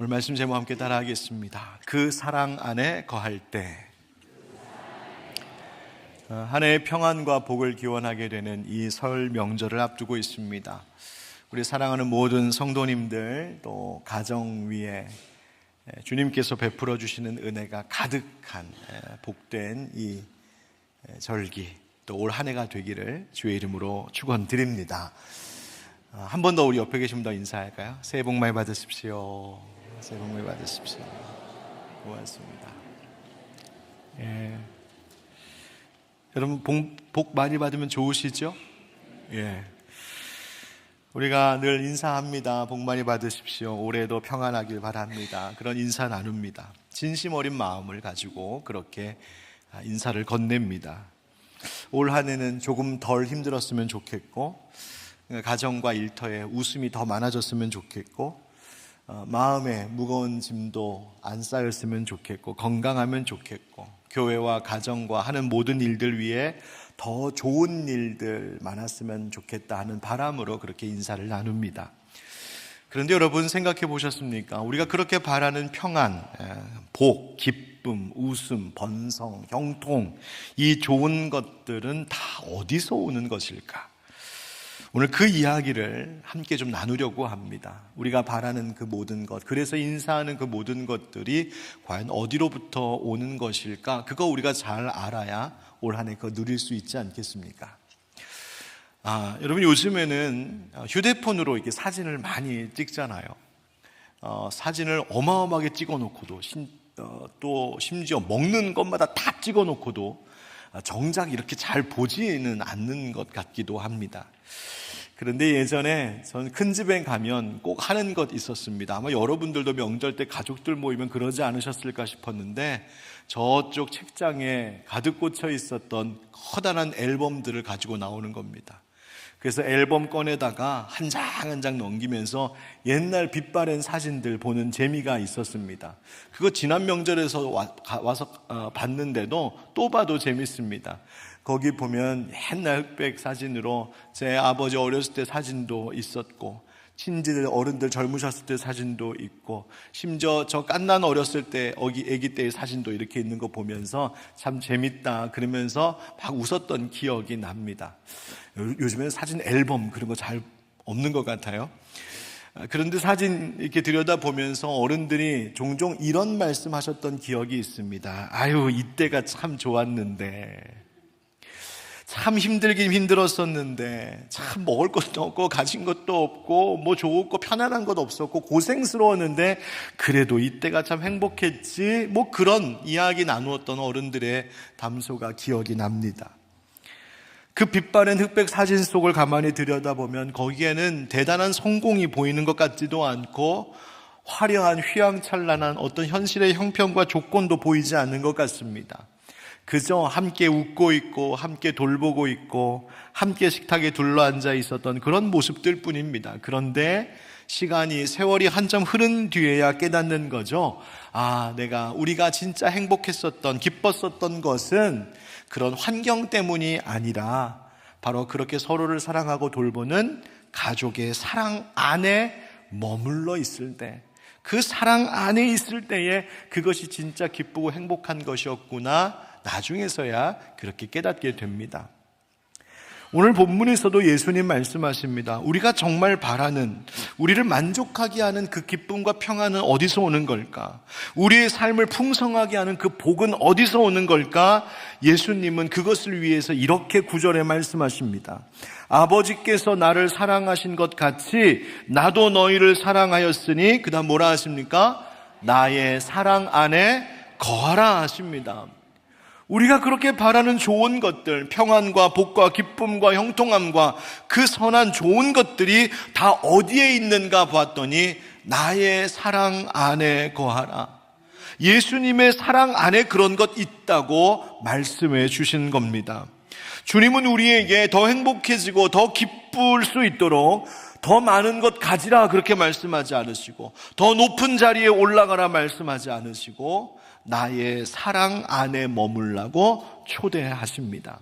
오늘 말씀 제목 함께 따라하겠습니다. 그 사랑 안에 거할 때. 한 해의 평안과 복을 기원하게 되는 이 설 명절을 앞두고 있습니다. 우리 사랑하는 모든 성도님들, 또 가정 위에 주님께서 베풀어 주시는 은혜가 가득한 복된 이 절기, 또 올 한 해가 되기를 주의 이름으로 축원드립니다. 한 번 더 우리 옆에 계신 분 더 인사할까요? 새해 복 많이 받으십시오. 새해 복 많이 받으십시오. 고맙습니다. 예. 여러분 복 많이 받으면 좋으시죠? 예. 우리가 늘 인사합니다. 복 많이 받으십시오. 올해도 평안하길 바랍니다. 그런 인사 나눕니다. 진심 어린 마음을 가지고 그렇게 인사를 건넵니다. 올 한 해는 조금 덜 힘들었으면 좋겠고, 가정과 일터에 웃음이 더 많아졌으면 좋겠고, 마음에 무거운 짐도 안 쌓였으면 좋겠고, 건강하면 좋겠고, 교회와 가정과 하는 모든 일들 위해 더 좋은 일들 많았으면 좋겠다 하는 바람으로 그렇게 인사를 나눕니다. 그런데 여러분 생각해 보셨습니까? 우리가 그렇게 바라는 평안, 복, 기쁨, 웃음, 번성, 형통, 이 좋은 것들은 다 어디서 오는 것일까? 오늘 그 이야기를 함께 좀 나누려고 합니다. 우리가 바라는 그 모든 것, 그래서 인사하는 그 모든 것들이 과연 어디로부터 오는 것일까? 그거 우리가 잘 알아야 올 한 해 그거 누릴 수 있지 않겠습니까? 여러분 요즘에는 휴대폰으로 이렇게 사진을 많이 찍잖아요. 사진을 어마어마하게 찍어놓고도 또 심지어 먹는 것마다 다 찍어놓고도 정작 이렇게 잘 보지는 않는 것 같기도 합니다. 그런데 예전에 저는 큰 집에 가면 꼭 하는 것 있었습니다. 아마 여러분들도 명절 때 가족들 모이면 그러지 않으셨을까 싶었는데, 저쪽 책장에 가득 꽂혀 있었던 커다란 앨범들을 가지고 나오는 겁니다. 그래서 앨범 꺼내다가 한 장 한 장 넘기면서 옛날 빛바랜 사진들 보는 재미가 있었습니다. 그거 지난 명절에서 와서 봤는데도 또 봐도 재밌습니다. 거기 보면 옛날 흑백 사진으로 제 아버지 어렸을 때 사진도 있었고, 친지들 어른들 젊으셨을 때 사진도 있고, 심지어 저 갓난 어렸을 때 아기 때의 사진도 이렇게 있는 거 보면서 참 재밌다 그러면서 막 웃었던 기억이 납니다. 요즘에는 사진 앨범 그런 거 잘 없는 것 같아요. 그런데 사진 이렇게 들여다보면서 어른들이 종종 이런 말씀하셨던 기억이 있습니다. 아유, 이때가 참 좋았는데, 참 힘들긴 힘들었었는데, 참 먹을 것도 없고 가진 것도 없고 뭐 좋고 편안한 것도 없었고 고생스러웠는데 그래도 이때가 참 행복했지, 뭐 그런 이야기 나누었던 어른들의 담소가 기억이 납니다. 그 빛바랜 흑백 사진 속을 가만히 들여다보면 거기에는 대단한 성공이 보이는 것 같지도 않고, 화려한 휘황찬란한 어떤 현실의 형편과 조건도 보이지 않는 것 같습니다. 그저 함께 웃고 있고 함께 돌보고 있고 함께 식탁에 둘러앉아 있었던 그런 모습들 뿐입니다. 그런데 세월이 한참 흐른 뒤에야 깨닫는 거죠. 우리가 진짜 행복했었던, 기뻤었던 것은 그런 환경 때문이 아니라 바로 그렇게 서로를 사랑하고 돌보는 가족의 사랑 안에 머물러 있을 때, 그 사랑 안에 있을 때에 그것이 진짜 기쁘고 행복한 것이었구나, 나중에서야 그렇게 깨닫게 됩니다. 오늘 본문에서도 예수님 말씀하십니다. 우리가 정말 바라는, 우리를 만족하게 하는 그 기쁨과 평안은 어디서 오는 걸까? 우리의 삶을 풍성하게 하는 그 복은 어디서 오는 걸까? 예수님은 그것을 위해서 이렇게 9절에 말씀하십니다. 아버지께서 나를 사랑하신 것 같이 나도 너희를 사랑하였으니, 그 다음 뭐라 하십니까? 나의 사랑 안에 거하라 하십니다. 우리가 그렇게 바라는 좋은 것들, 평안과 복과 기쁨과 형통함과 그 선한 좋은 것들이 다 어디에 있는가 봤더니 나의 사랑 안에 거하라. 예수님의 사랑 안에 그런 것 있다고 말씀해 주신 겁니다. 주님은 우리에게 더 행복해지고 더 기쁠 수 있도록 더 많은 것 가지라 그렇게 말씀하지 않으시고, 더 높은 자리에 올라가라 말씀하지 않으시고, 나의 사랑 안에 머물라고 초대하십니다.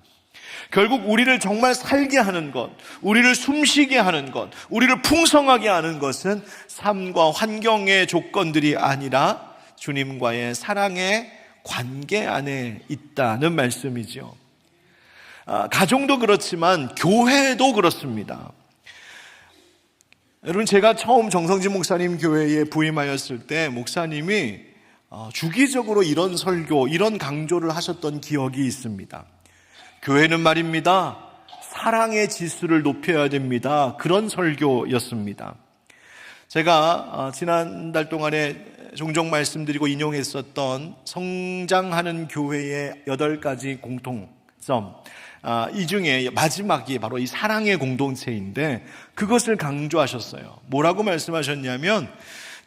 결국 우리를 정말 살게 하는 것, 우리를 숨쉬게 하는 것, 우리를 풍성하게 하는 것은 삶과 환경의 조건들이 아니라 주님과의 사랑의 관계 안에 있다는 말씀이죠. 가정도 그렇지만 교회도 그렇습니다. 여러분, 제가 처음 정성진 목사님 교회에 부임하였을 때 목사님이 주기적으로 이런 설교, 이런 강조를 하셨던 기억이 있습니다. 교회는 말입니다, 사랑의 지수를 높여야 됩니다. 그런 설교였습니다. 제가 지난달 동안에 종종 말씀드리고 인용했었던 성장하는 교회의 8가지 공통점, 이 중에 마지막이 바로 이 사랑의 공동체인데 그것을 강조하셨어요. 뭐라고 말씀하셨냐면,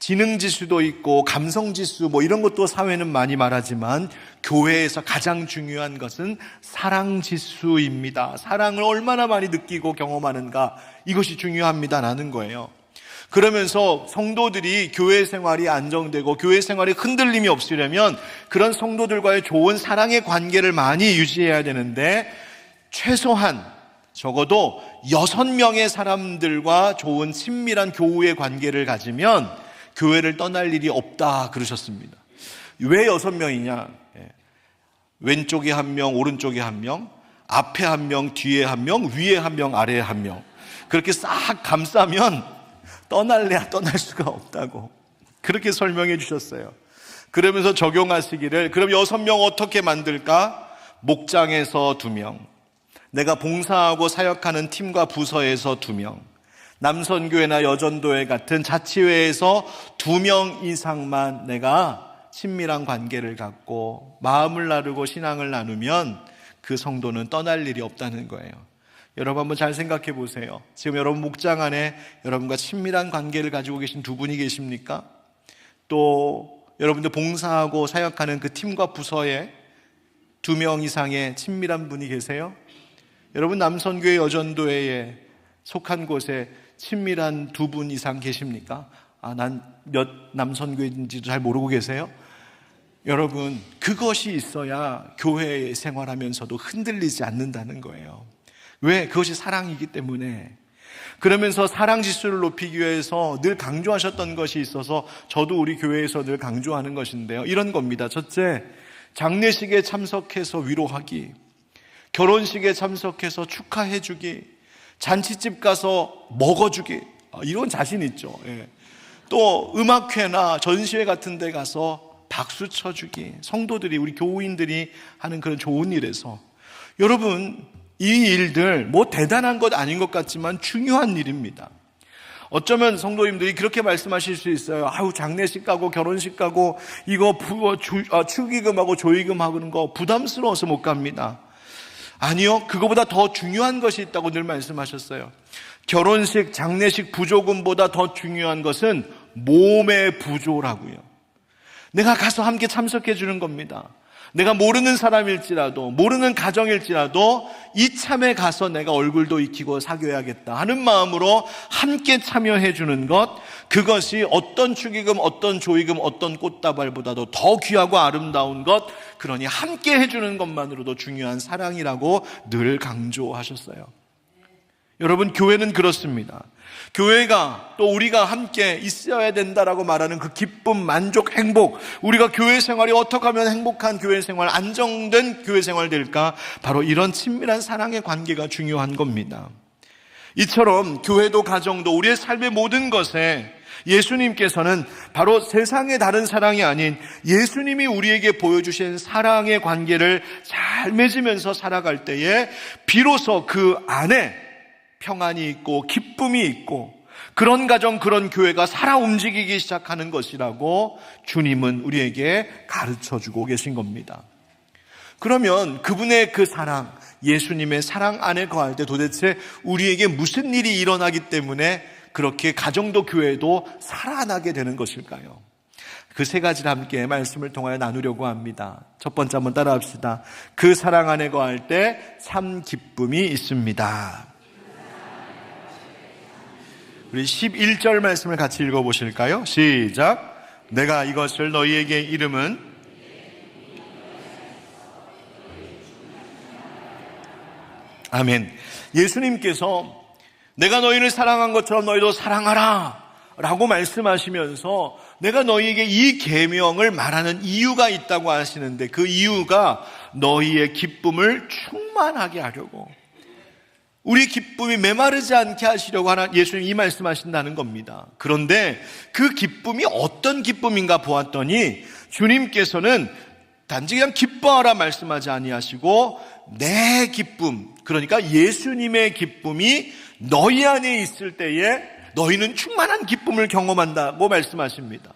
지능지수도 있고 감성지수 이런 것도 사회는 많이 말하지만 교회에서 가장 중요한 것은 사랑지수입니다. 사랑을 얼마나 많이 느끼고 경험하는가, 이것이 중요합니다라는 거예요. 그러면서 성도들이 교회 생활이 안정되고 교회 생활이 흔들림이 없으려면 그런 성도들과의 좋은 사랑의 관계를 많이 유지해야 되는데, 최소한 적어도 6명의 사람들과 좋은 친밀한 교우의 관계를 가지면 교회를 떠날 일이 없다 그러셨습니다. 왜 6명이냐? 왼쪽에 1명, 오른쪽에 1명, 앞에 1명, 뒤에 1명, 위에 1명, 아래에 1명, 그렇게 싹 감싸면 떠날래야 떠날 수가 없다고 그렇게 설명해 주셨어요. 그러면서 적용하시기를, 그럼 6명 어떻게 만들까? 목장에서 2명, 내가 봉사하고 사역하는 팀과 부서에서 2명, 남선교회나 여전도회 같은 자치회에서 2명 이상만 내가 친밀한 관계를 갖고 마음을 나누고 신앙을 나누면 그 성도는 떠날 일이 없다는 거예요. 여러분 한번 잘 생각해 보세요. 지금 여러분 목장 안에 여러분과 친밀한 관계를 가지고 계신 2분이 계십니까? 또 여러분들 봉사하고 사역하는 그 팀과 부서에 2명 이상의 친밀한 분이 계세요? 여러분 남선교회 여전도회에 속한 곳에 친밀한 2분 이상 계십니까? 난 몇 남선교회인지도 잘 모르고 계세요? 여러분, 그것이 있어야 교회 생활하면서도 흔들리지 않는다는 거예요. 왜? 그것이 사랑이기 때문에. 그러면서 사랑 지수를 높이기 위해서 늘 강조하셨던 것이 있어서 저도 우리 교회에서 늘 강조하는 것인데요, 이런 겁니다. 첫째, 장례식에 참석해서 위로하기, 결혼식에 참석해서 축하해주기, 잔치집 가서 먹어주기, 이런 자신 있죠. 또 음악회나 전시회 같은 데 가서 박수 쳐주기, 성도들이, 우리 교우인들이 하는 그런 좋은 일에서, 여러분 이 일들 대단한 것 아닌 것 같지만 중요한 일입니다. 어쩌면 성도님들이 그렇게 말씀하실 수 있어요. 장례식 가고 결혼식 가고 이거 축의금하고 조의금 하는 거 부담스러워서 못 갑니다. 아니요, 그거보다 더 중요한 것이 있다고 늘 말씀하셨어요. 결혼식, 장례식 부조금보다 더 중요한 것은 몸의 부조라고요. 내가 가서 함께 참석해 주는 겁니다. 내가 모르는 사람일지라도, 모르는 가정일지라도 이참에 가서 내가 얼굴도 익히고 사귀어야겠다 하는 마음으로 함께 참여해 주는 것, 그것이 어떤 축의금, 어떤 조의금, 어떤 꽃다발보다도 더 귀하고 아름다운 것, 그러니 함께 해주는 것만으로도 중요한 사랑이라고 늘 강조하셨어요. 여러분, 교회는 그렇습니다. 교회가, 또 우리가 함께 있어야 된다라고 말하는 그 기쁨, 만족, 행복, 우리가 교회 생활이 어떻게 하면 행복한 교회 생활, 안정된 교회 생활 될까? 바로 이런 친밀한 사랑의 관계가 중요한 겁니다. 이처럼 교회도 가정도 우리의 삶의 모든 것에 예수님께서는 바로 세상의 다른 사랑이 아닌 예수님이 우리에게 보여주신 사랑의 관계를 잘 맺으면서 살아갈 때에 비로소 그 안에 평안이 있고 기쁨이 있고 그런 가정, 그런 교회가 살아 움직이기 시작하는 것이라고 주님은 우리에게 가르쳐주고 계신 겁니다. 그러면 그분의 그 사랑, 예수님의 사랑 안에 거할 때 도대체 우리에게 무슨 일이 일어나기 때문에 그렇게 가정도 교회도 살아나게 되는 것일까요? 그 3가지를 함께 말씀을 통하여 나누려고 합니다. 첫 번째 한번 따라합시다. 그 사랑 안에 거할 때 참 기쁨이 있습니다. 우리 11절 말씀을 같이 읽어보실까요? 시작. 내가 이것을 너희에게 이름은 아멘. 예수님께서 내가 너희를 사랑한 것처럼 너희도 사랑하라 라고 말씀하시면서 내가 너희에게 이 계명을 말하는 이유가 있다고 하시는데, 그 이유가 너희의 기쁨을 충만하게 하려고, 우리 기쁨이 메마르지 않게 하시려고 예수님이 이 말씀하신다는 겁니다. 그런데 그 기쁨이 어떤 기쁨인가 보았더니 주님께서는 단지 그냥 기뻐하라 말씀하지 아니하시고 내 기쁨, 그러니까 예수님의 기쁨이 너희 안에 있을 때에 너희는 충만한 기쁨을 경험한다고 말씀하십니다.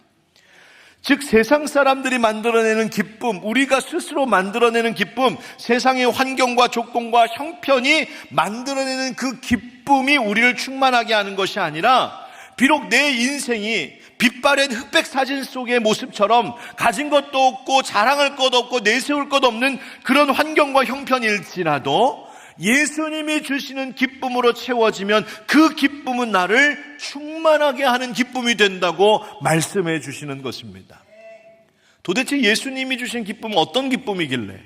즉 세상 사람들이 만들어내는 기쁨, 우리가 스스로 만들어내는 기쁨, 세상의 환경과 조건과 형편이 만들어내는 그 기쁨이 우리를 충만하게 하는 것이 아니라, 비록 내 인생이 빛바랜 흑백 사진 속의 모습처럼 가진 것도 없고 자랑할 것 없고 내세울 것 없는 그런 환경과 형편일지라도 예수님이 주시는 기쁨으로 채워지면 그 기쁨은 나를 충만하게 하는 기쁨이 된다고 말씀해 주시는 것입니다. 도대체 예수님이 주신 기쁨은 어떤 기쁨이길래?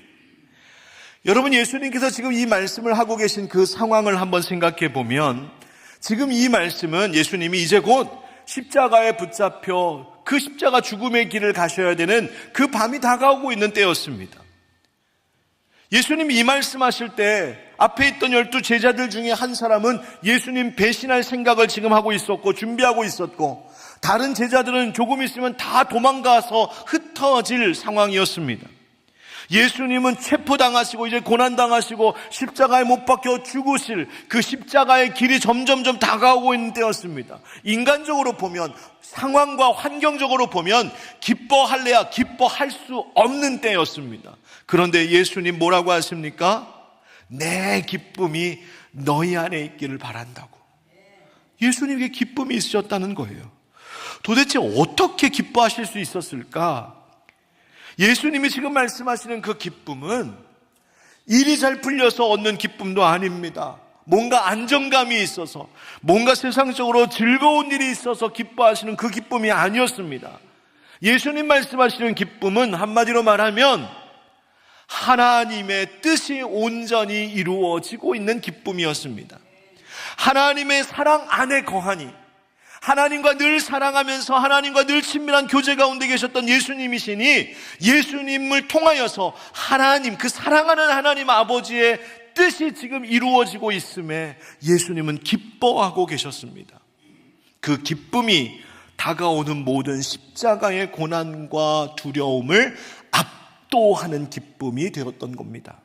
여러분, 예수님께서 지금 이 말씀을 하고 계신 그 상황을 한번 생각해 보면, 지금 이 말씀은 예수님이 이제 곧 십자가에 붙잡혀 그 십자가 죽음의 길을 가셔야 되는 그 밤이 다가오고 있는 때였습니다. 예수님이 이 말씀하실 때 앞에 있던 12 제자들 중에 한 사람은 예수님 배신할 생각을 지금 하고 있었고 준비하고 있었고, 다른 제자들은 조금 있으면 다 도망가서 흩어질 상황이었습니다. 예수님은 체포당하시고 이제 고난당하시고 십자가에 못 박혀 죽으실 그 십자가의 길이 점점점 다가오고 있는 때였습니다. 인간적으로 보면, 상황과 환경적으로 보면 기뻐할래야 기뻐할 수 없는 때였습니다. 그런데 예수님 뭐라고 하십니까? 내 기쁨이 너희 안에 있기를 바란다고. 예수님에게 기쁨이 있으셨다는 거예요. 도대체 어떻게 기뻐하실 수 있었을까? 예수님이 지금 말씀하시는 그 기쁨은 일이 잘 풀려서 얻는 기쁨도 아닙니다. 뭔가 안정감이 있어서, 뭔가 세상적으로 즐거운 일이 있어서 기뻐하시는 그 기쁨이 아니었습니다. 예수님 말씀하시는 기쁨은 한마디로 말하면 하나님의 뜻이 온전히 이루어지고 있는 기쁨이었습니다. 하나님의 사랑 안에 거하니, 하나님과 늘 사랑하면서 하나님과 늘 친밀한 교제 가운데 계셨던 예수님이시니, 예수님을 통하여서 하나님, 그 사랑하는 하나님 아버지의 뜻이 지금 이루어지고 있음에 예수님은 기뻐하고 계셨습니다. 그 기쁨이 다가오는 모든 십자가의 고난과 두려움을 압도하는 기쁨이 되었던 겁니다.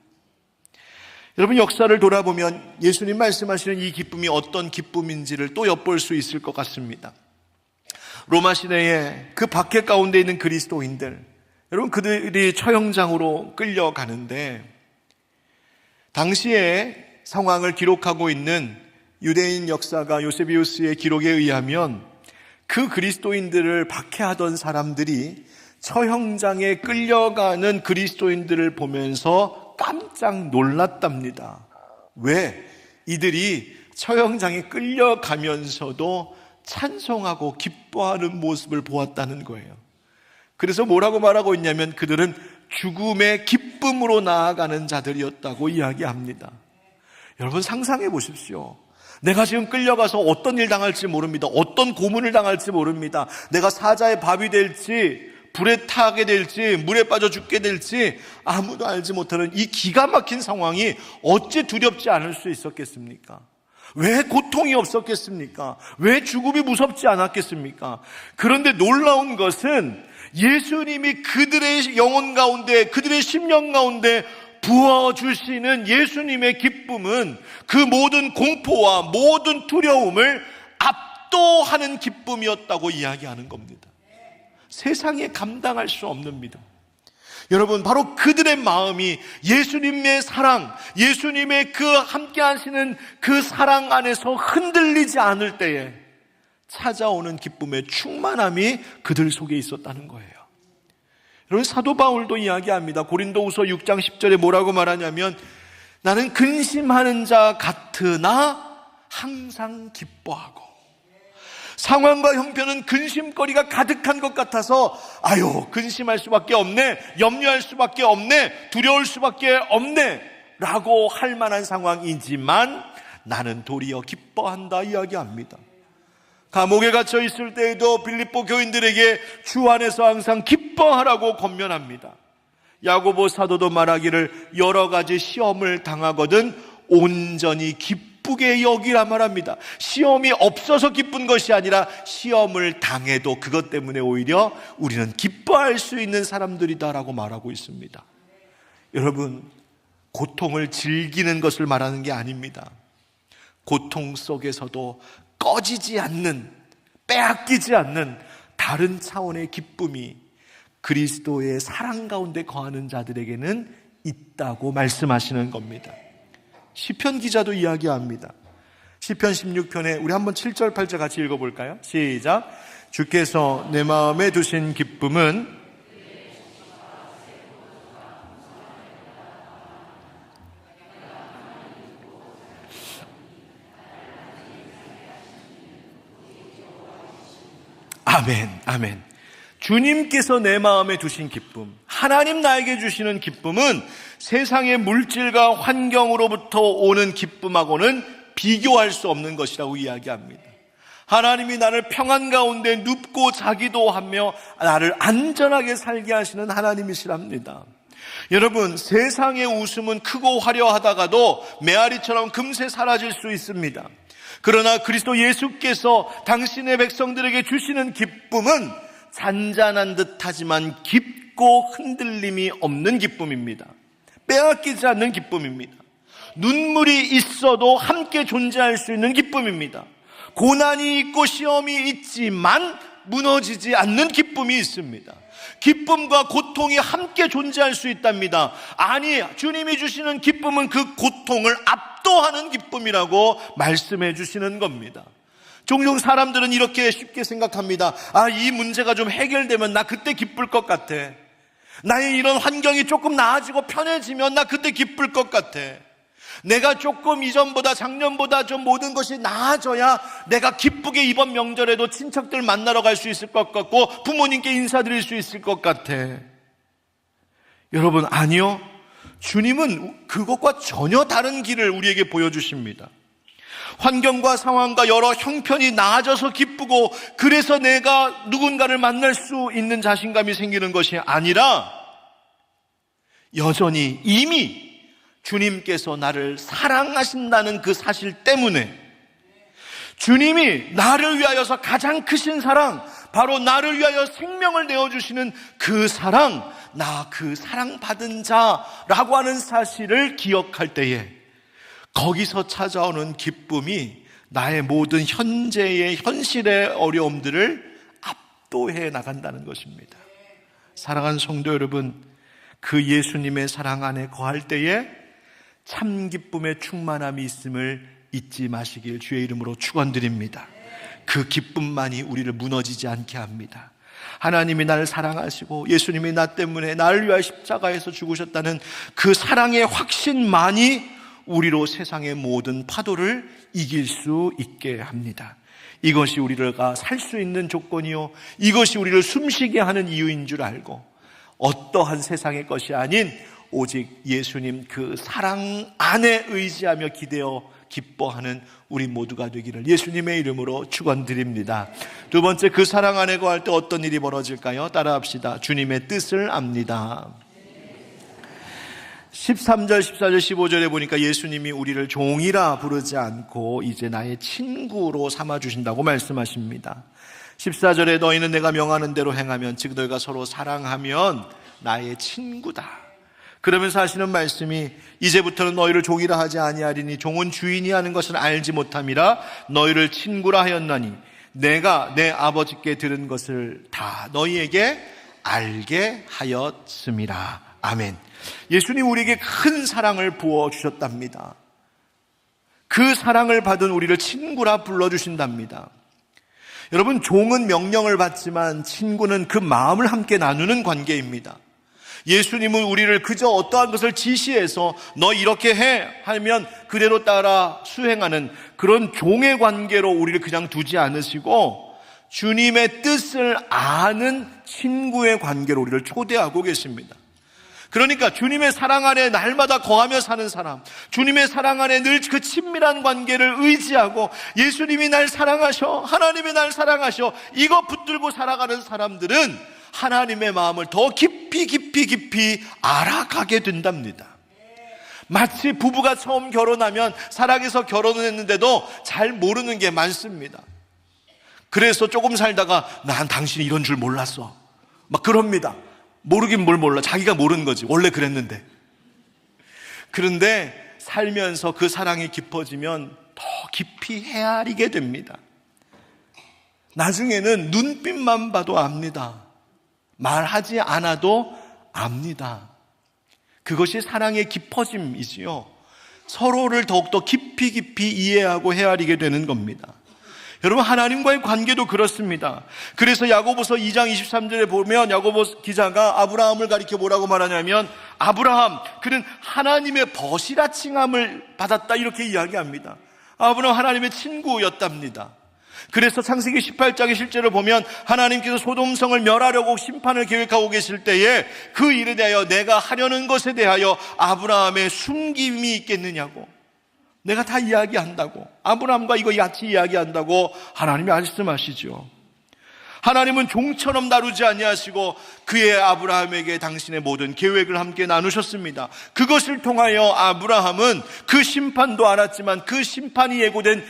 여러분, 역사를 돌아보면 예수님 말씀하시는 이 기쁨이 어떤 기쁨인지를 또 엿볼 수 있을 것 같습니다. 로마 시대에 그 박해 가운데 있는 그리스도인들, 여러분, 그들이 처형장으로 끌려가는데, 당시의 상황을 기록하고 있는 유대인 역사가 요세비우스의 기록에 의하면 그 그리스도인들을 박해하던 사람들이 처형장에 끌려가는 그리스도인들을 보면서 깜짝 놀랐답니다. 왜? 이들이 처형장에 끌려가면서도 찬송하고 기뻐하는 모습을 보았다는 거예요. 그래서 뭐라고 말하고 있냐면 그들은 죽음의 기쁨으로 나아가는 자들이었다고 이야기합니다. 여러분, 상상해 보십시오. 내가 지금 끌려가서 어떤 일 당할지 모릅니다. 어떤 고문을 당할지 모릅니다. 내가 사자의 밥이 될지, 불에 타게 될지, 물에 빠져 죽게 될지 아무도 알지 못하는 이 기가 막힌 상황이 어찌 두렵지 않을 수 있었겠습니까? 왜 고통이 없었겠습니까? 왜 죽음이 무섭지 않았겠습니까? 그런데 놀라운 것은 예수님이 그들의 영혼 가운데, 그들의 심령 가운데 부어주시는 예수님의 기쁨은 그 모든 공포와 모든 두려움을 압도하는 기쁨이었다고 이야기하는 겁니다. 세상에 감당할 수 없는 믿음. 여러분, 바로 그들의 마음이 예수님의 사랑, 예수님의 그 함께 하시는 그 사랑 안에서 흔들리지 않을 때에 찾아오는 기쁨의 충만함이 그들 속에 있었다는 거예요. 여러분, 사도 바울도 이야기합니다. 고린도후서 6장 10절에 뭐라고 말하냐면, 나는 근심하는 자 같으나 항상 기뻐하고, 상황과 형편은 근심거리가 가득한 것 같아서 근심할 수밖에 없네, 염려할 수밖에 없네, 두려울 수밖에 없네 라고 할 만한 상황이지만 나는 도리어 기뻐한다 이야기합니다. 감옥에 갇혀 있을 때에도 빌립보 교인들에게 주 안에서 항상 기뻐하라고 권면합니다. 야고보 사도도 말하기를 여러 가지 시험을 당하거든 온전히 기쁘게 여기라 말합니다. 시험이 없어서 기쁜 것이 아니라 시험을 당해도 그것 때문에 오히려 우리는 기뻐할 수 있는 사람들이다라고 말하고 있습니다. 여러분, 고통을 즐기는 것을 말하는 게 아닙니다. 고통 속에서도 꺼지지 않는, 빼앗기지 않는 다른 차원의 기쁨이 그리스도의 사랑 가운데 거하는 자들에게는 있다고 말씀하시는 겁니다. 시편 기자도 이야기합니다. 시편 16편에 우리 한번 7절 8절 같이 읽어볼까요? 시작. 주께서 내 마음에 두신 기쁨은 아멘, 아멘. 주님께서 내 마음에 두신 기쁨, 하나님 나에게 주시는 기쁨은 세상의 물질과 환경으로부터 오는 기쁨하고는 비교할 수 없는 것이라고 이야기합니다. 하나님이 나를 평안 가운데 눕고 자기도 하며 나를 안전하게 살게 하시는 하나님이시랍니다. 여러분, 세상의 웃음은 크고 화려하다가도 메아리처럼 금세 사라질 수 있습니다. 그러나 그리스도 예수께서 당신의 백성들에게 주시는 기쁨은 잔잔한 듯하지만 깊고 흔들림이 없는 기쁨입니다. 빼앗기지 않는 기쁨입니다. 눈물이 있어도 함께 존재할 수 있는 기쁨입니다. 고난이 있고 시험이 있지만 무너지지 않는 기쁨이 있습니다. 기쁨과 고통이 함께 존재할 수 있답니다. 아니, 주님이 주시는 기쁨은 그 고통을 압도하는 기쁨이라고 말씀해 주시는 겁니다. 종종 사람들은 이렇게 쉽게 생각합니다. 이 문제가 좀 해결되면 나 그때 기쁠 것 같아. 나의 이런 환경이 조금 나아지고 편해지면 나 그때 기쁠 것 같아. 내가 조금 이전보다 작년보다 좀 모든 것이 나아져야 내가 기쁘게 이번 명절에도 친척들 만나러 갈 수 있을 것 같고 부모님께 인사드릴 수 있을 것 같아. 여러분, 아니요. 주님은 그것과 전혀 다른 길을 우리에게 보여주십니다. 환경과 상황과 여러 형편이 나아져서 기쁘고 그래서 내가 누군가를 만날 수 있는 자신감이 생기는 것이 아니라 여전히 이미 주님께서 나를 사랑하신다는 그 사실 때문에 주님이 나를 위하여서 가장 크신 사랑, 바로 나를 위하여 생명을 내어주시는 그 사랑, 나 그 사랑받은 자라고 하는 사실을 기억할 때에 거기서 찾아오는 기쁨이 나의 모든 현재의 현실의 어려움들을 압도해 나간다는 것입니다. 사랑하는 성도 여러분, 그 예수님의 사랑 안에 거할 때에 참 기쁨의 충만함이 있음을 잊지 마시길 주의 이름으로 축원드립니다. 그 기쁨만이 우리를 무너지지 않게 합니다. 하나님이 나를 사랑하시고 예수님이 나 때문에 나를 위하여 십자가에서 죽으셨다는 그 사랑의 확신만이 우리로 세상의 모든 파도를 이길 수 있게 합니다. 이것이 우리가 살 수 있는 조건이요, 이것이 우리를 숨쉬게 하는 이유인 줄 알고 어떠한 세상의 것이 아닌 오직 예수님 그 사랑 안에 의지하며 기대어 기뻐하는 우리 모두가 되기를 예수님의 이름으로 축원드립니다. 두 번째, 그 사랑 안에 거할 때 어떤 일이 벌어질까요? 따라합시다. 주님의 뜻을 압니다. 13절, 14절, 15절에 보니까 예수님이 우리를 종이라 부르지 않고 이제 나의 친구로 삼아주신다고 말씀하십니다. 14절에 너희는 내가 명하는 대로 행하면, 즉 너희가 서로 사랑하면 나의 친구다. 그러면서 하시는 말씀이 이제부터는 너희를 종이라 하지 아니하리니 종은 주인이 하는 것을 알지 못함이라 너희를 친구라 하였나니 내가 내 아버지께 들은 것을 다 너희에게 알게 하였음이라. 아멘. 예수님 우리에게 큰 사랑을 부어주셨답니다. 그 사랑을 받은 우리를 친구라 불러주신답니다. 여러분, 종은 명령을 받지만 친구는 그 마음을 함께 나누는 관계입니다. 예수님은 우리를 그저 어떠한 것을 지시해서 너 이렇게 해 하면 그대로 따라 수행하는 그런 종의 관계로 우리를 그냥 두지 않으시고 주님의 뜻을 아는 친구의 관계로 우리를 초대하고 계십니다. 그러니까 주님의 사랑 안에 날마다 거하며 사는 사람, 주님의 사랑 안에 늘 그 친밀한 관계를 의지하고 예수님이 날 사랑하셔, 하나님이 날 사랑하셔, 이거 붙들고 살아가는 사람들은 하나님의 마음을 더 깊이 알아가게 된답니다. 마치 부부가 처음 결혼하면 사랑해서 결혼을 했는데도 잘 모르는 게 많습니다. 그래서 조금 살다가 난 당신이 이런 줄 몰랐어 막 그럽니다. 모르긴 뭘 몰라, 자기가 모르는 거지, 원래 그랬는데. 그런데 살면서 그 사랑이 깊어지면 더 깊이 헤아리게 됩니다. 나중에는 눈빛만 봐도 압니다. 말하지 않아도 압니다. 그것이 사랑의 깊어짐이지요. 서로를 더욱더 깊이 이해하고 헤아리게 되는 겁니다. 여러분, 하나님과의 관계도 그렇습니다. 그래서 야고보서 2장 23절에 보면 야고보 기자가 아브라함을 가리켜 뭐라고 말하냐면, 아브라함, 그는 하나님의 벗이라 칭함을 받았다, 이렇게 이야기합니다. 아브라함 하나님의 친구였답니다. 그래서 창세기 18장의 실제로 보면 하나님께서 소돔성을 멸하려고 심판을 계획하고 계실 때에 그 일에 대하여 내가 하려는 것에 대하여 아브라함의 숨김이 있겠느냐고, 내가 다 이야기한다고, 아브라함과 이거 같이 이야기한다고 하나님이 말씀하시죠. 하나님은 종처럼 다루지 아니하시고 그의 아브라함에게 당신의 모든 계획을 함께 나누셨습니다. 그것을 통하여 아브라함은 그 심판도 알았지만 그 심판이 예고된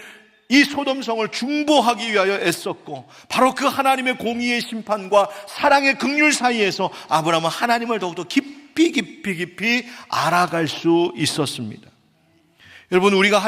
이 소돔성을 중보하기 위하여 애썼고, 바로 그 하나님의 공의의 심판과 사랑의 긍휼 사이에서 아브라함은 하나님을 더욱더 깊이 알아갈 수 있었습니다. 여러분, 우리와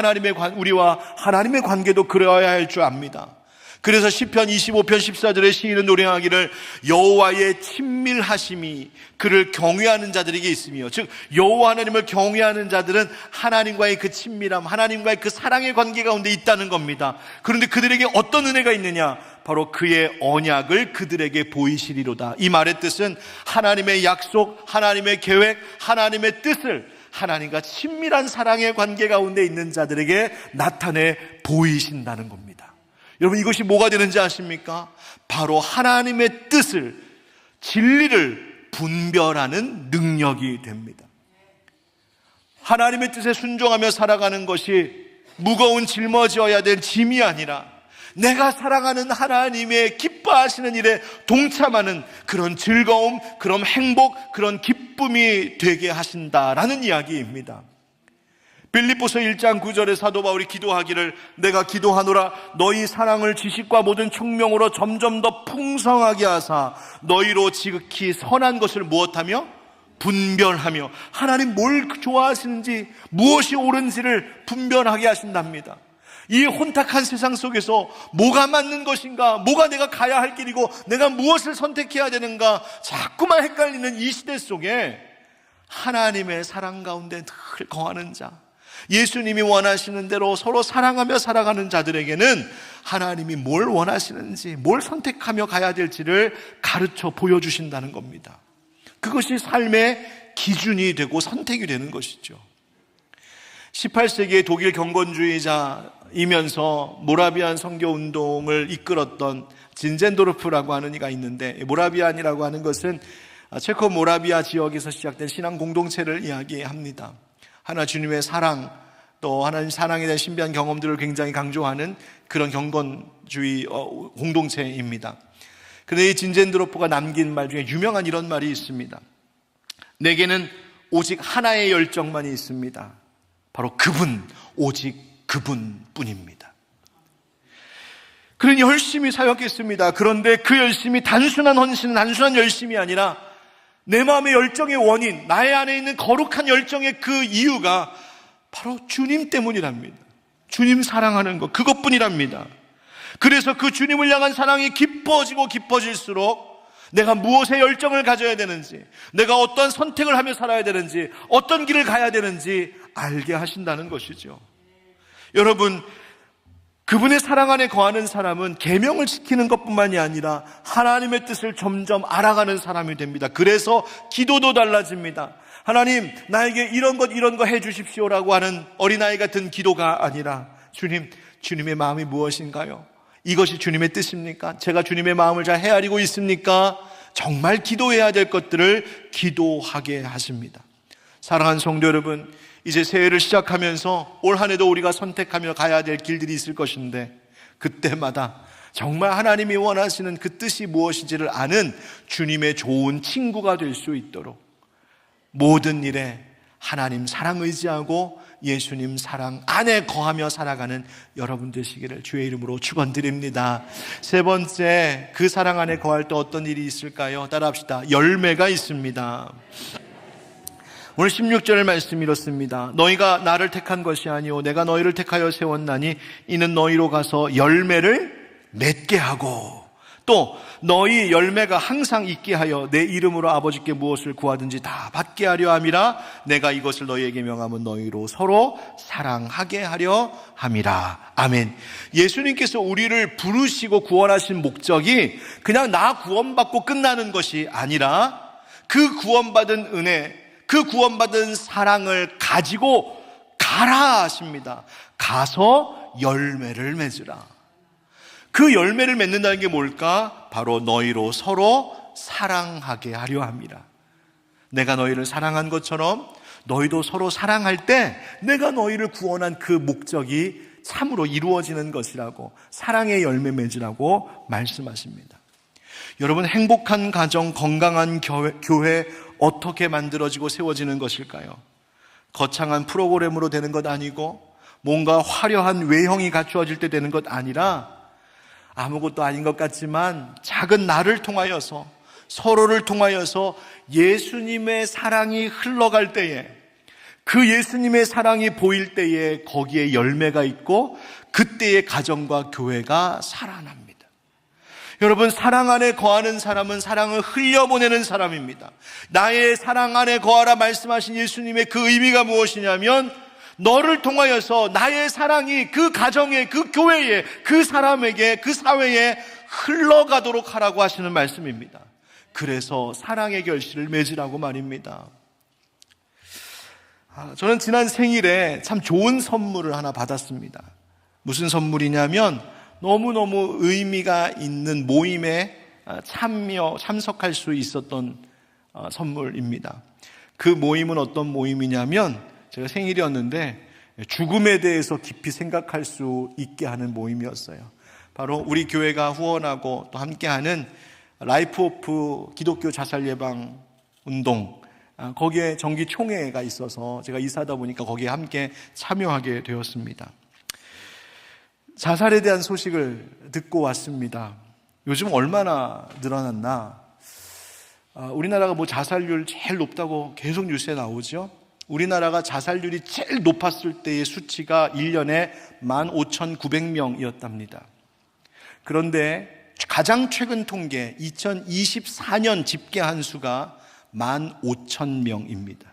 하나님의 관계도 그러해야 할 줄 압니다. 그래서 시편 25편 14절에 시인은 노래하기를 여호와의 친밀하심이 그를 경외하는 자들에게 있으며, 즉 여호와 하나님을 경외하는 자들은 하나님과의 그 친밀함, 하나님과의 그 사랑의 관계 가운데 있다는 겁니다. 그런데 그들에게 어떤 은혜가 있느냐? 바로 그의 언약을 그들에게 보이시리로다. 이 말의 뜻은 하나님의 약속, 하나님의 계획, 하나님의 뜻을 하나님과 친밀한 사랑의 관계 가운데 있는 자들에게 나타내 보이신다는 겁니다. 여러분, 이것이 뭐가 되는지 아십니까? 바로 하나님의 뜻을, 진리를 분별하는 능력이 됩니다. 하나님의 뜻에 순종하며 살아가는 것이 무거운 짊어져야 될 짐이 아니라 내가 사랑하는 하나님의 기뻐하시는 일에 동참하는 그런 즐거움, 그런 행복, 그런 기쁨이 되게 하신다라는 이야기입니다. 빌립보서 1장 9절에 사도 바울이 기도하기를 내가 기도하노라 너희 사랑을 지식과 모든 총명으로 점점 더 풍성하게 하사 너희로 지극히 선한 것을 무엇하며? 분별하며, 하나님 뭘 좋아하시는지 무엇이 옳은지를 분별하게 하신답니다. 이 혼탁한 세상 속에서 뭐가 맞는 것인가, 뭐가 내가 가야 할 길이고 내가 무엇을 선택해야 되는가 자꾸만 헷갈리는 이 시대 속에 하나님의 사랑 가운데 늘 거하는 자, 예수님이 원하시는 대로 서로 사랑하며 살아가는 자들에게는 하나님이 뭘 원하시는지, 뭘 선택하며 가야 될지를 가르쳐 보여주신다는 겁니다. 그것이 삶의 기준이 되고 선택이 되는 것이죠. 18세기의 독일 경건주의자이면서 모라비안 선교운동을 이끌었던 진젠도르프라고 하는 이가 있는데, 모라비안이라고 하는 것은 체코 모라비아 지역에서 시작된 신앙 공동체를 이야기합니다. 하나 주님의 사랑, 또 하나님 사랑에 대한 신비한 경험들을 굉장히 강조하는 그런 경건주의 공동체입니다. 그런데 이 진젠드로프가 남긴 말 중에 유명한 이런 말이 있습니다. 내게는 오직 하나의 열정만이 있습니다. 바로 그분, 오직 그분뿐입니다. 그는 열심히 사역했습니다. 그런데 그 열심이 단순한 헌신, 단순한 열심이 아니라 내 마음의 열정의 원인, 나의 안에 있는 거룩한 열정의 그 이유가 바로 주님 때문이랍니다. 주님 사랑하는 것, 그것뿐이랍니다. 그래서 그 주님을 향한 사랑이 깊어지고 깊어질수록 내가 무엇에 열정을 가져야 되는지, 내가 어떤 선택을 하며 살아야 되는지, 어떤 길을 가야 되는지 알게 하신다는 것이죠. 여러분, 그분의 사랑 안에 거하는 사람은 계명을 지키는 것뿐만이 아니라 하나님의 뜻을 점점 알아가는 사람이 됩니다. 그래서 기도도 달라집니다. 하나님, 나에게 이런 것 해주십시오라고 하는 어린아이 같은 기도가 아니라 주님, 주님의 마음이 무엇인가요? 이것이 주님의 뜻입니까? 제가 주님의 마음을 잘 헤아리고 있습니까? 정말 기도해야 될 것들을 기도하게 하십니다. 사랑하는 성도 여러분, 이제 새해를 시작하면서 올 한 해도 우리가 선택하며 가야 될 길들이 있을 것인데, 그때마다 정말 하나님이 원하시는 그 뜻이 무엇인지를 아는 주님의 좋은 친구가 될 수 있도록 모든 일에 하나님 사랑 의지하고 예수님 사랑 안에 거하며 살아가는 여러분 되시기를 주의 이름으로 축원드립니다. 세 번째, 그 사랑 안에 거할 때 어떤 일이 있을까요? 따라합시다. 열매가 있습니다. 오늘 16절 말씀 이렇습니다. 너희가 나를 택한 것이 아니오 내가 너희를 택하여 세웠나니 이는 너희로 가서 열매를 맺게 하고 또 너희 열매가 항상 있게 하여 내 이름으로 아버지께 무엇을 구하든지 다 받게 하려 함이라. 내가 이것을 너희에게 명하면 너희로 서로 사랑하게 하려 함이라. 아멘. 예수님께서 우리를 부르시고 구원하신 목적이 그냥 나 구원받고 끝나는 것이 아니라 그 구원받은 은혜, 그 구원받은 사랑을 가지고 가라 하십니다. 가서 열매를 맺으라. 그 열매를 맺는다는 게 뭘까? 바로 너희로 서로 사랑하게 하려 합니다. 내가 너희를 사랑한 것처럼 너희도 서로 사랑할 때 내가 너희를 구원한 그 목적이 참으로 이루어지는 것이라고, 사랑의 열매 맺으라고 말씀하십니다. 여러분, 행복한 가정, 건강한 교회 어떻게 만들어지고 세워지는 것일까요? 거창한 프로그램으로 되는 것 아니고 뭔가 화려한 외형이 갖추어질 때 되는 것 아니라 아무것도 아닌 것 같지만 작은 나를 통하여서, 서로를 통하여서 예수님의 사랑이 흘러갈 때에, 그 예수님의 사랑이 보일 때에 거기에 열매가 있고 그때의 가정과 교회가 살아납니다. 여러분, 사랑 안에 거하는 사람은 사랑을 흘려보내는 사람입니다. 나의 사랑 안에 거하라 말씀하신 예수님의 그 의미가 무엇이냐면 너를 통하여서 나의 사랑이 그 가정에, 그 교회에, 그 사람에게, 그 사회에 흘러가도록 하라고 하시는 말씀입니다. 그래서 사랑의 결실을 맺으라고 말입니다. 저는 지난 생일에 참 좋은 선물을 하나 받았습니다. 무슨 선물이냐면 너무너무 의미가 있는 모임에 참석할 수 있었던 선물입니다. 그 모임은 어떤 모임이냐면 제가 생일이었는데 죽음에 대해서 깊이 생각할 수 있게 하는 모임이었어요. 바로 우리 교회가 후원하고 또 함께하는 라이프 오프 기독교 자살 예방 운동, 거기에 정기 총회가 있어서 제가 이사하다 보니까 거기에 함께 참여하게 되었습니다. 자살에 대한 소식을 듣고 왔습니다. 요즘 얼마나 늘어났나? 우리나라가 뭐 자살률 제일 높다고 계속 뉴스에 나오죠. 우리나라가 자살률이 제일 높았을 때의 수치가 1년에 15,900명이었답니다. 그런데 가장 최근 통계 2024년 집계한 수가 15,000명입니다.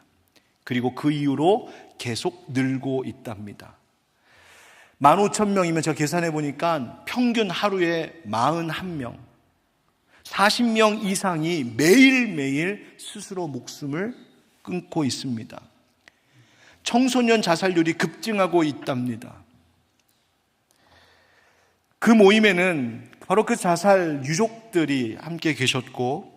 그리고 그 이후로 계속 늘고 있답니다. 15,000명이면 제가 계산해 보니까 평균 하루에 41명, 40명 이상이 매일매일 스스로 목숨을 끊고 있습니다. 청소년 자살률이 급증하고 있답니다. 그 모임에는 바로 그 자살 유족들이 함께 계셨고,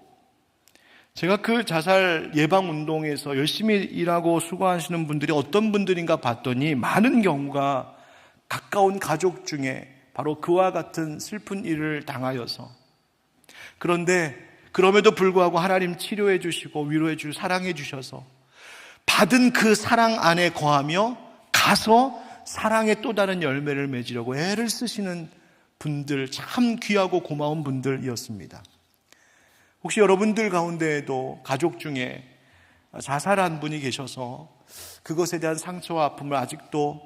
제가 그 자살 예방 운동에서 열심히 일하고 수고하시는 분들이 어떤 분들인가 봤더니 많은 경우가 가까운 가족 중에 바로 그와 같은 슬픈 일을 당하여서, 그런데 그럼에도 불구하고 하나님 치료해 주시고 위로해 주시고 사랑해 주셔서 받은 그 사랑 안에 거하며 가서 사랑의 또 다른 열매를 맺으려고 애를 쓰시는 분들, 참 귀하고 고마운 분들이었습니다. 혹시 여러분들 가운데에도 가족 중에 자살한 분이 계셔서 그것에 대한 상처와 아픔을 아직도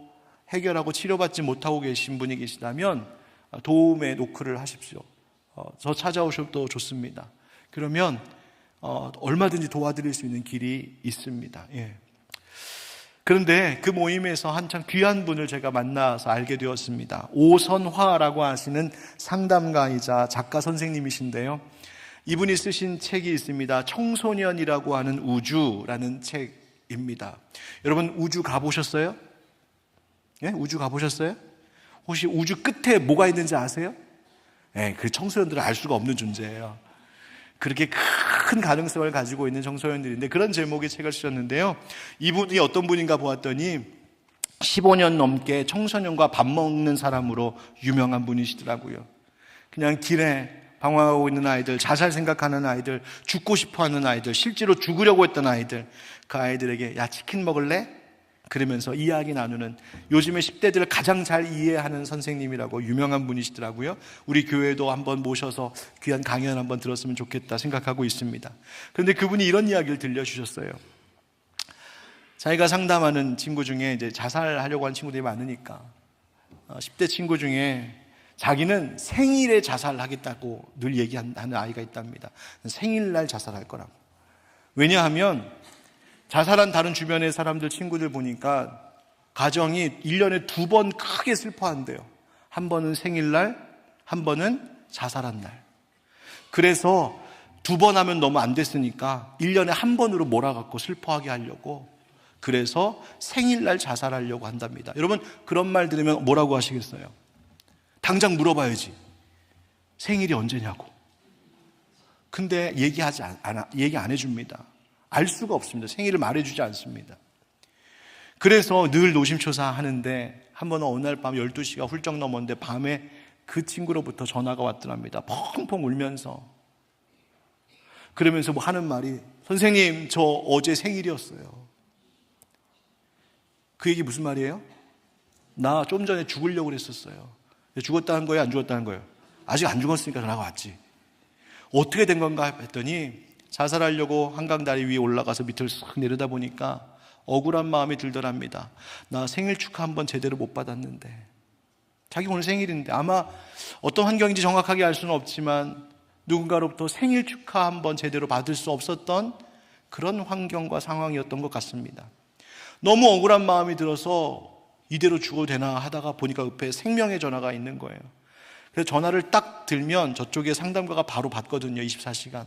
해결하고 치료받지 못하고 계신 분이 계시다면 도움의 노크를 하십시오. 저 찾아오셔도 좋습니다. 그러면 얼마든지 도와드릴 수 있는 길이 있습니다. 예. 그런데 그 모임에서 한참 귀한 분을 제가 만나서 알게 되었습니다. 오선화라고 하시는 상담가이자 작가 선생님이신데요. 이분이 쓰신 책이 있습니다. 청소년이라고 하는 우주라는 책입니다. 여러분, 우주 가보셨어요? 예? 우주 가보셨어요? 혹시 우주 끝에 뭐가 있는지 아세요? 예, 그 청소년들은 알 수가 없는 존재예요. 그렇게 큰 가능성을 가지고 있는 청소년들인데 그런 제목의 책을 쓰셨는데요. 이분이 어떤 분인가 보았더니 15년 넘게 청소년과 밥 먹는 사람으로 유명한 분이시더라고요. 그냥 길에 방황하고 있는 아이들, 자살 생각하는 아이들, 죽고 싶어하는 아이들, 실제로 죽으려고 했던 아이들, 그 아이들에게 야 치킨 먹을래? 그러면서 이야기 나누는, 요즘의 10대들을 가장 잘 이해하는 선생님이라고 유명한 분이시더라고요. 우리 교회도 한번 모셔서 귀한 강연 한번 들었으면 좋겠다 생각하고 있습니다. 그런데 그분이 이런 이야기를 들려주셨어요. 자기가 상담하는 친구 중에 이제 자살하려고 하는 친구들이 많으니까 10대 친구 중에 자기는 생일에 자살하겠다고 늘 얘기하는 아이가 있답니다. 생일날 자살할 거라고. 왜냐하면 자살한 다른 주변의 사람들, 친구들 보니까 가정이 1년에 2번 크게 슬퍼한대요. 한 번은 생일날, 한 번은 자살한 날. 그래서 2번 하면 너무 안 됐으니까 1년에 한 번으로 몰아갖고 슬퍼하게 하려고, 그래서 생일날 자살하려고 한답니다. 여러분, 그런 말 들으면 뭐라고 하시겠어요? 당장 물어봐야지. 생일이 언제냐고. 근데 얘기 안 해줍니다. 알 수가 없습니다. 생일을 말해주지 않습니다. 그래서 늘 노심초사 하는데 한 번은 어느 날 밤 12시가 훌쩍 넘었는데 밤에 그 친구로부터 전화가 왔더랍니다. 펑펑 울면서. 그러면서 뭐 하는 말이, 선생님 저 어제 생일이었어요. 그 얘기 무슨 말이에요? 나 좀 전에 죽으려고 그랬었어요. 죽었다는 거예요? 안 죽었다는 거예요? 아직 안 죽었으니까 전화가 왔지. 어떻게 된 건가 했더니 자살하려고 한강 다리 위에 올라가서 밑을 싹 내려다 보니까 억울한 마음이 들더랍니다. 나 생일 축하 한번 제대로 못 받았는데. 자기 오늘 생일인데 아마 어떤 환경인지 정확하게 알 수는 없지만 누군가로부터 생일 축하 한번 제대로 받을 수 없었던 그런 환경과 상황이었던 것 같습니다. 너무 억울한 마음이 들어서 이대로 죽어도 되나 하다가 보니까 옆에 생명의 전화가 있는 거예요. 그래서 전화를 딱 들면 저쪽에 상담가가 바로 받거든요. 24시간.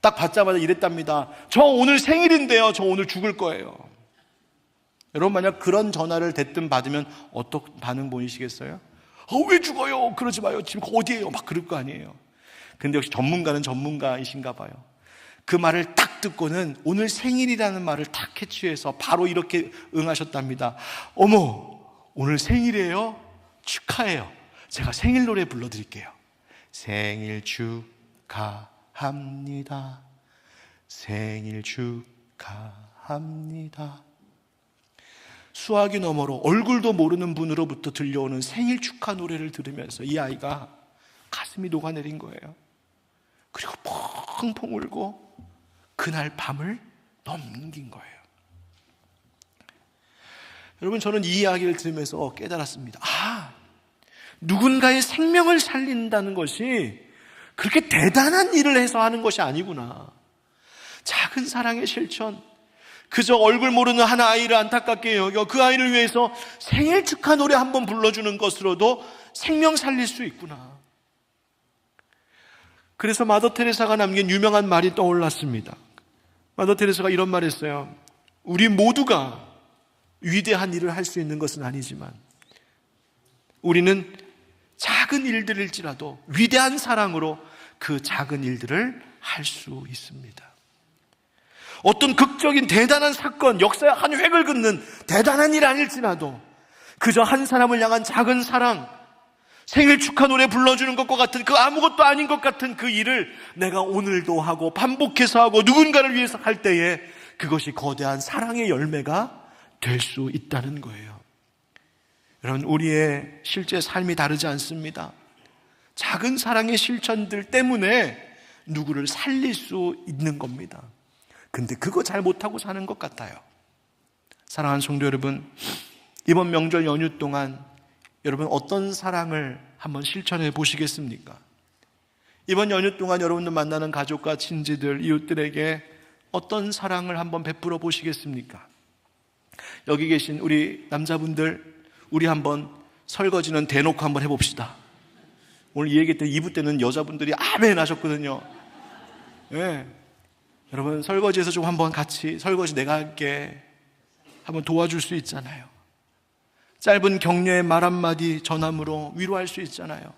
딱 받자마자 이랬답니다. 저 오늘 생일인데요. 저 오늘 죽을 거예요. 여러분, 만약 그런 전화를 대뜸 받으면 어떤 반응 보이시겠어요? 왜 죽어요? 그러지 마요. 지금 어디예요? 막 그럴 거 아니에요. 근데 역시 전문가는 전문가이신가 봐요. 그 말을 딱 듣고는 오늘 생일이라는 말을 딱 캐치해서 바로 이렇게 응하셨답니다. 어머, 오늘 생일이에요? 축하해요. 제가 생일 노래 불러드릴게요. 생일 축하합니다. 생일 축하합니다. 수화기 너머로 얼굴도 모르는 분으로부터 들려오는 생일 축하 노래를 들으면서 이 아이가 가슴이 녹아내린 거예요. 그리고 펑펑 울고 그날 밤을 넘긴 거예요. 여러분, 저는 이 이야기를 들으면서 깨달았습니다. 누군가의 생명을 살린다는 것이 그렇게 대단한 일을 해서 하는 것이 아니구나. 작은 사랑의 실천, 그저 얼굴 모르는 한 아이를 안타깝게 여겨 그 아이를 위해서 생일 축하 노래 한번 불러주는 것으로도 생명 살릴 수 있구나. 그래서 마더 테레사가 남긴 유명한 말이 떠올랐습니다. 마더 테레사가 이런 말을 했어요. 우리 모두가 위대한 일을 할 수 있는 것은 아니지만 우리는 작은 일들일지라도 위대한 사랑으로 그 작은 일들을 할 수 있습니다. 어떤 극적인 대단한 사건, 역사의 한 획을 긋는 대단한 일 아닐지라도 그저 한 사람을 향한 작은 사랑, 생일 축하 노래 불러주는 것과 같은 그 아무것도 아닌 것 같은 그 일을 내가 오늘도 하고 반복해서 하고 누군가를 위해서 할 때에 그것이 거대한 사랑의 열매가 될 수 있다는 거예요. 여러분, 우리의 실제 삶이 다르지 않습니다. 작은 사랑의 실천들 때문에 누구를 살릴 수 있는 겁니다. 근데 그거 잘 못하고 사는 것 같아요. 사랑하는 성도 여러분, 이번 명절 연휴 동안 여러분 어떤 사랑을 한번 실천해 보시겠습니까? 이번 연휴 동안 여러분들 만나는 가족과 친지들, 이웃들에게 어떤 사랑을 한번 베풀어 보시겠습니까? 여기 계신 우리 남자분들, 우리 한번 설거지는 대놓고 한번 해봅시다. 오늘 이 얘기 때 2부 때는 여자분들이 아멘 하셨거든요. 네. 여러분, 설거지에서 좀 한번 같이 설거지 내가 할게 한번 도와줄 수 있잖아요. 짧은 격려의 말 한마디 전함으로 위로할 수 있잖아요.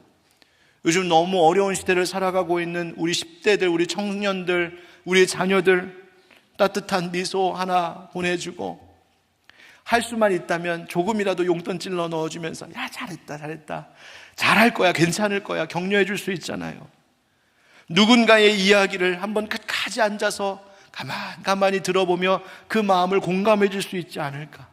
요즘 너무 어려운 시대를 살아가고 있는 우리 10대들, 우리 청년들, 우리 자녀들 따뜻한 미소 하나 보내주고, 할 수만 있다면 조금이라도 용돈 찔러 넣어주면서 야, 잘했다, 잘했다, 잘할 거야, 괜찮을 거야 격려해 줄 수 있잖아요. 누군가의 이야기를 한번 끝까지 앉아서 가만히 들어보며 그 마음을 공감해 줄 수 있지 않을까.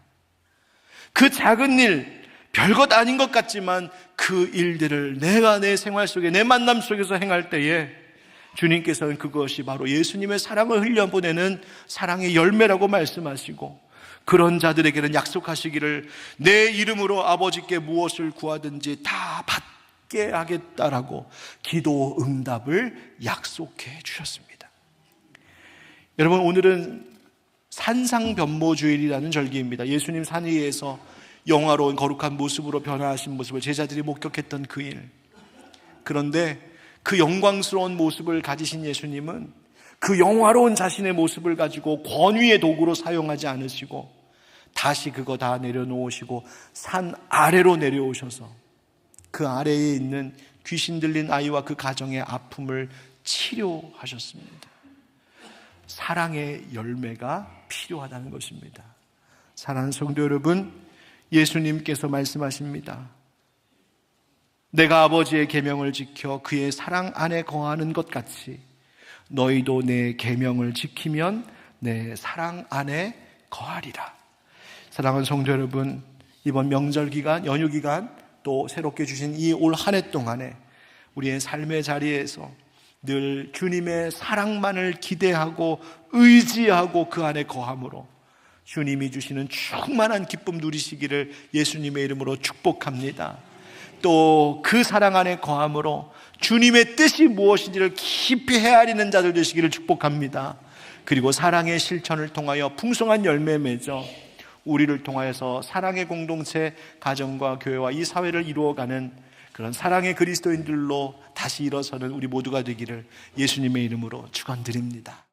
그 작은 일, 별것 아닌 것 같지만 그 일들을 내가 내 생활 속에, 내 만남 속에서 행할 때에 주님께서는 그것이 바로 예수님의 사랑을 흘려보내는 사랑의 열매라고 말씀하시고, 그런 자들에게는 약속하시기를 내 이름으로 아버지께 무엇을 구하든지 다 받게 하겠다라고 기도 응답을 약속해 주셨습니다. 여러분, 오늘은 산상변모주일이라는 절기입니다. 예수님 산 위에서 영화로운 거룩한 모습으로 변화하신 모습을 제자들이 목격했던 그 일. 그런데 그 영광스러운 모습을 가지신 예수님은 그 영화로운 자신의 모습을 가지고 권위의 도구로 사용하지 않으시고 다시 그거 다 내려놓으시고 산 아래로 내려오셔서 그 아래에 있는 귀신 들린 아이와 그 가정의 아픔을 치료하셨습니다. 사랑의 열매가 필요하다는 것입니다. 사랑하는 성도 여러분, 예수님께서 말씀하십니다. 내가 아버지의 계명을 지켜 그의 사랑 안에 거하는 것 같이 너희도 내 계명을 지키면 내 사랑 안에 거하리라. 사랑하는 성도 여러분, 이번 명절 기간, 연휴 기간, 또 새롭게 주신 이 올 한 해 동안에 우리의 삶의 자리에서 늘 주님의 사랑만을 기대하고 의지하고 그 안에 거함으로 주님이 주시는 충만한 기쁨 누리시기를 예수님의 이름으로 축복합니다. 또 그 사랑 안에 거함으로 주님의 뜻이 무엇인지를 깊이 헤아리는 자들 되시기를 축복합니다. 그리고 사랑의 실천을 통하여 풍성한 열매 맺어 우리를 통하여서 사랑의 공동체, 가정과 교회와 이 사회를 이루어가는 그런 사랑의 그리스도인들로 다시 일어서는 우리 모두가 되기를 예수님의 이름으로 축원드립니다.